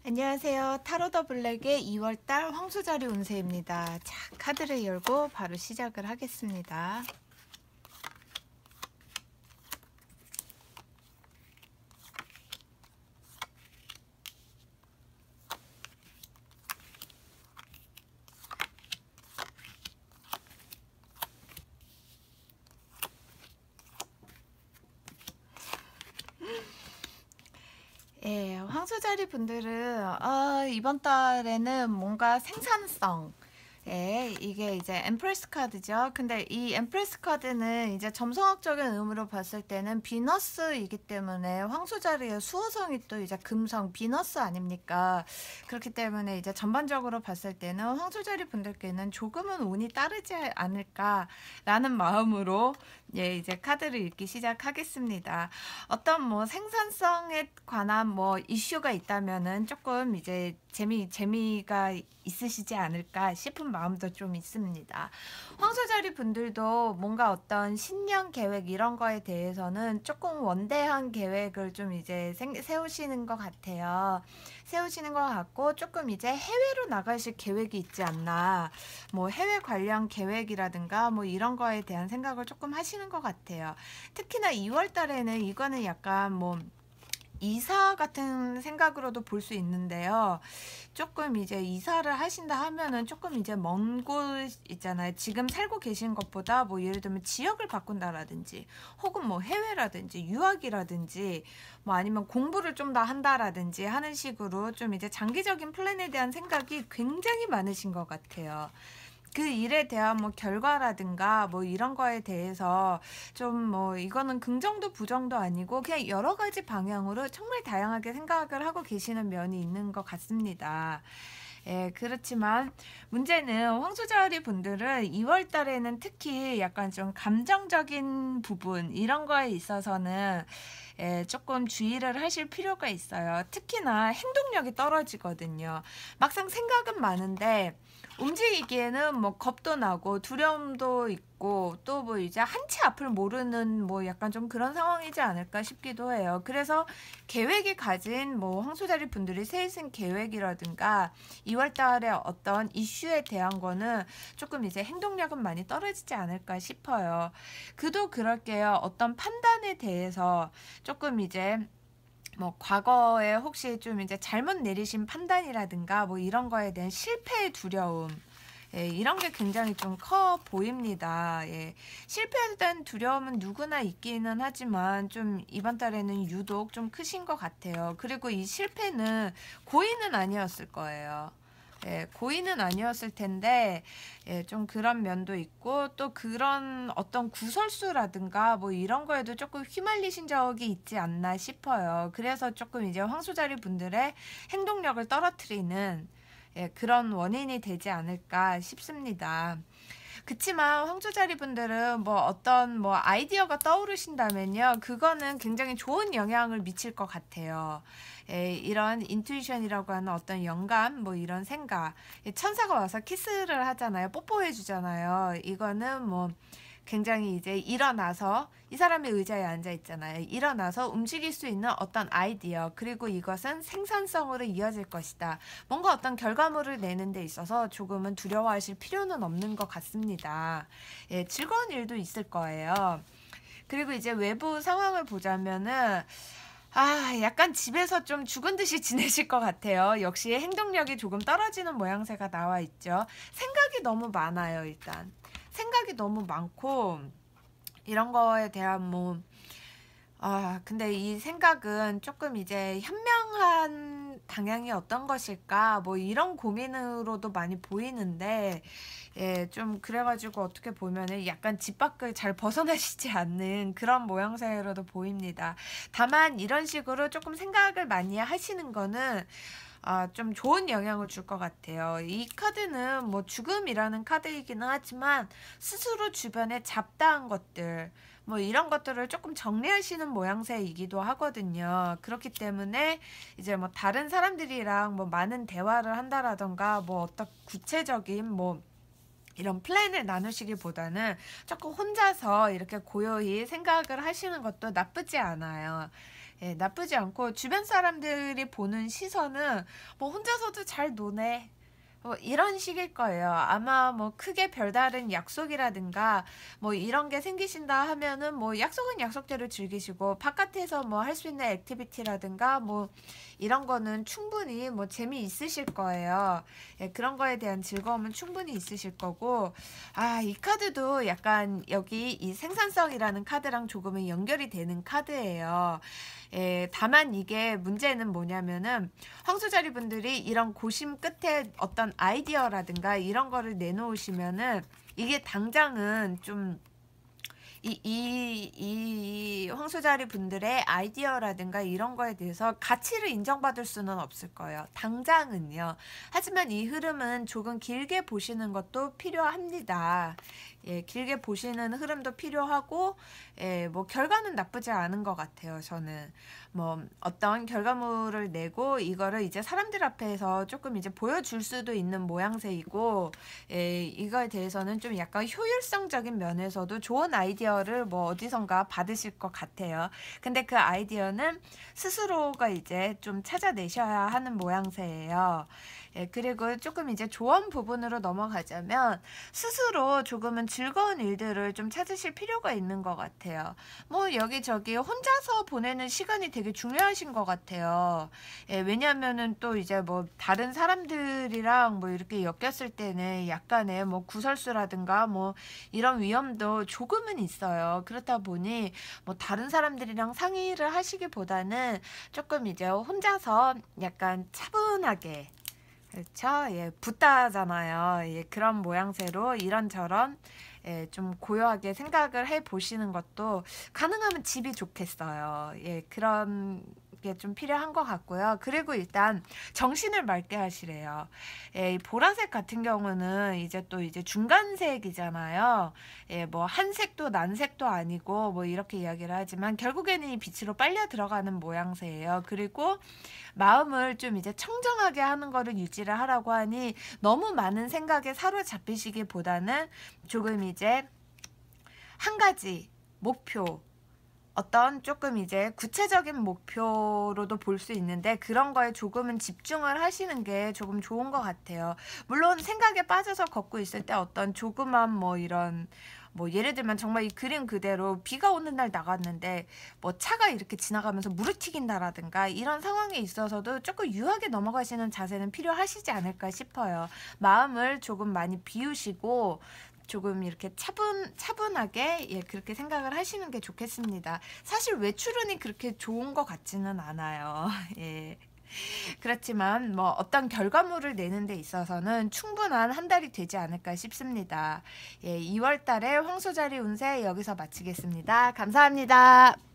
안녕하세요. 타로 더 블랙의 2월달 황소자리 운세입니다. 자, 카드를 열고 바로 시작을 하겠습니다. 예, 황소자리 분들은 이번 달에는 뭔가 생산성, 예, 이게 이제 엠프레스 카드죠. 근데 이 엠프레스 카드는 이제 점성학적인 의미로 봤을 때는 비너스이기 때문에 황소자리의 수호성이 또 이제 금성 비너스 아닙니까? 그렇기 때문에 이제 전반적으로 봤을 때는 황소자리 분들께는 조금은 운이 따르지 않을까라는 마음으로 예, 이제 카드를 읽기 시작하겠습니다. 어떤 뭐 생산성에 관한 뭐 이슈가 있다면은 조금 이제 재미가 있으시지 않을까 싶은 마음도 좀 있습니다. 황소자리 분들도 뭔가 어떤 신년 계획 이런 거에 대해서는 조금 원대한 계획을 좀 이제 세우시는 것 같아요. 세우시는 것 같고 조금 이제 해외로 나가실 계획이 있지 않나. 뭐 해외 관련 계획이라든가 뭐 이런 거에 대한 생각을 조금 하시는 것 같아요. 특히나 2월 달에는 이거는 약간 뭐 이사 같은 생각으로도 볼 수 있는데요. 조금 이제 이사를 하신다 하면은 조금 이제 먼 곳 있잖아요. 지금 살고 계신 것보다 뭐 예를 들면 지역을 바꾼다라든지 혹은 뭐 해외라든지 유학이라든지 뭐 아니면 공부를 좀 더 한다라든지 하는 식으로 좀 이제 장기적인 플랜에 대한 생각이 굉장히 많으신 것 같아요. 그 일에 대한 뭐 결과라든가 뭐 이런 거에 대해서 좀 뭐 이거는 긍정도 부정도 아니고 그냥 여러 가지 방향으로 정말 다양하게 생각을 하고 계시는 면이 있는 것 같습니다. 예, 그렇지만 문제는 황소자리 분들은 2월 달에는 특히 약간 좀 감정적인 부분 이런 거에 있어서는 예, 조금 주의를 하실 필요가 있어요. 특히나 행동력이 떨어지거든요. 막상 생각은 많은데 움직이기에는 뭐 겁도 나고 두려움도 있고 또 뭐 이제 한치 앞을 모르는 뭐 약간 좀 그런 상황이지 않을까 싶기도 해요. 그래서 계획이 가진 뭐 황소자리 분들이 세우신 계획이라든가 2월 달에 어떤 이슈에 대한 거는 조금 이제 행동력은 많이 떨어지지 않을까 싶어요. 그도 그럴게요. 어떤 판단에 대해서 조금 이제 뭐 과거에 혹시 좀 이제 잘못 내리신 판단이라든가 뭐 이런 거에 대한 실패의 두려움 예, 이런 게 굉장히 좀 커 보입니다. 예, 실패에 대한 두려움은 누구나 있기는 하지만 좀 이번 달에는 유독 좀 크신 것 같아요. 그리고 이 실패는 고의는 아니었을 거예요. 예, 고의는 아니었을 텐데 예, 좀 그런 면도 있고 또 그런 어떤 구설수라든가 뭐 이런 거에도 조금 휘말리신 적이 있지 않나 싶어요. 그래서 조금 이제 황소자리 분들의 행동력을 떨어뜨리는 예, 그런 원인이 되지 않을까 싶습니다. 그치만 황소자리 분들은 뭐 어떤 뭐 아이디어가 떠오르신다면요. 그거는 굉장히 좋은 영향을 미칠 것 같아요. 예, 이런 인투이션이라고 하는 어떤 영감, 뭐 이런 생각. 예, 천사가 와서 키스를 하잖아요. 뽀뽀해 주잖아요. 이거는 뭐 굉장히 이제 일어나서 이 사람의 의자에 앉아 있잖아요. 일어나서 움직일 수 있는 어떤 아이디어 그리고 이것은 생산성으로 이어질 것이다. 뭔가 어떤 결과물을 내는 데 있어서 조금은 두려워하실 필요는 없는 것 같습니다. 예, 즐거운 일도 있을 거예요. 그리고 이제 외부 상황을 보자면은 약간 집에서 좀 죽은 듯이 지내실 것 같아요. 역시 행동력이 조금 떨어지는 모양새가 나와 있죠. 생각이 너무 많아요, 일단. 생각이 너무 많고, 이런 거에 대한 뭐, 근데 이 생각은 조금 이제 현명한 방향이 어떤 것일까? 뭐 이런 고민으로도 많이 보이는데, 예, 좀 그래가지고 어떻게 보면은 약간 집 밖을 잘 벗어나시지 않는 그런 모양새로도 보입니다. 다만 이런 식으로 조금 생각을 많이 하시는 거는 좀 좋은 영향을 줄 것 같아요. 이 카드는 뭐 죽음이라는 카드이기는 하지만 스스로 주변에 잡다한 것들, 뭐 이런 것들을 조금 정리하시는 모양새이기도 하거든요. 그렇기 때문에 이제 뭐 다른 사람들이랑 뭐 많은 대화를 한다라던가 뭐 어떤 구체적인 뭐 이런 플랜을 나누시기보다는 조금 혼자서 이렇게 고요히 생각을 하시는 것도 나쁘지 않아요. 예, 나쁘지 않고 주변 사람들이 보는 시선은 뭐 혼자서도 잘 노네. 뭐 이런 식일 거예요. 아마 뭐 크게 별다른 약속이라든가 뭐 이런 게 생기신다 하면은 뭐 약속은 약속대로 즐기시고 바깥에서 뭐 할 수 있는 액티비티라든가 뭐 이런 거는 충분히 뭐 재미있으실 거예요. 예, 그런 거에 대한 즐거움은 충분히 있으실 거고, 아, 이 카드도 약간 여기 이 생산성이라는 카드랑 조금은 연결이 되는 카드예요. 예, 다만 이게 문제는 뭐냐면은 황소자리 분들이 이런 고심 끝에 어떤 아이디어라든가 이런 거를 내놓으시면은 이게 당장은 좀 이 황소자리 분들의 아이디어라든가 이런 거에 대해서 가치를 인정받을 수는 없을 거예요. 당장은요. 하지만 이 흐름은 조금 길게 보시는 것도 필요합니다. 예, 길게 보시는 흐름도 필요하고, 예, 뭐 결과는 나쁘지 않은 것 같아요. 저는 뭐 어떤 결과물을 내고 이거를 이제 사람들 앞에서 조금 이제 보여줄 수도 있는 모양새이고, 예, 이거에 대해서는 좀 약간 효율성적인 면에서도 좋은 아이디어를 뭐 어디선가 받으실 것 같아요. 근데 그 아이디어는 스스로가 이제 좀 찾아내셔야 하는 모양새예요. 예, 그리고 조금 이제 조언 부분으로 넘어가자면 스스로 조금은 즐거운 일들을 좀 찾으실 필요가 있는 것 같아요. 뭐 여기저기 혼자서 보내는 시간이 되게 중요하신 것 같아요. 예, 왜냐면은 또 이제 뭐 다른 사람들이랑 뭐 이렇게 엮였을 때는 약간의 뭐 구설수라든가 뭐 이런 위험도 조금은 있어요. 그렇다 보니 뭐 다른 사람들이랑 상의를 하시기보다는 조금 이제 혼자서 약간 차분하게, 그렇죠? 예, 붓다잖아요. 예, 그런 모양새로 이런저런, 예, 좀 고요하게 생각을 해 보시는 것도 가능하면 집이 좋겠어요. 예, 그런 게 좀 필요한 것 같고요. 그리고 일단 정신을 맑게 하시래요. 예, 이 보라색 같은 경우는 이제 또 이제 중간색이잖아요. 예, 뭐 한색도 난색도 아니고 뭐 이렇게 이야기를 하지만 결국에는 이 빛으로 빨려 들어가는 모양새예요. 그리고 마음을 좀 이제 청정하게 하는 거를 유지를 하라고 하니 너무 많은 생각에 사로잡히시기보다는 조금 이제 한 가지 목표, 어떤 조금 이제 구체적인 목표로도 볼 수 있는데 그런 거에 조금은 집중을 하시는 게 조금 좋은 것 같아요. 물론 생각에 빠져서 걷고 있을 때 어떤 조그만 뭐 이런, 뭐 예를 들면 정말 이 그림 그대로 비가 오는 날 나갔는데 뭐 차가 이렇게 지나가면서 물을 튀긴다라든가 이런 상황에 있어서도 조금 유하게 넘어가시는 자세는 필요하시지 않을까 싶어요. 마음을 조금 많이 비우시고 조금 이렇게 차분하게, 예, 그렇게 생각을 하시는 게 좋겠습니다. 사실 외출운이 그렇게 좋은 것 같지는 않아요. 예. 그렇지만 뭐 어떤 결과물을 내는 데 있어서는 충분한 한 달이 되지 않을까 싶습니다. 예, 2월 달에 황소자리 운세 여기서 마치겠습니다. 감사합니다.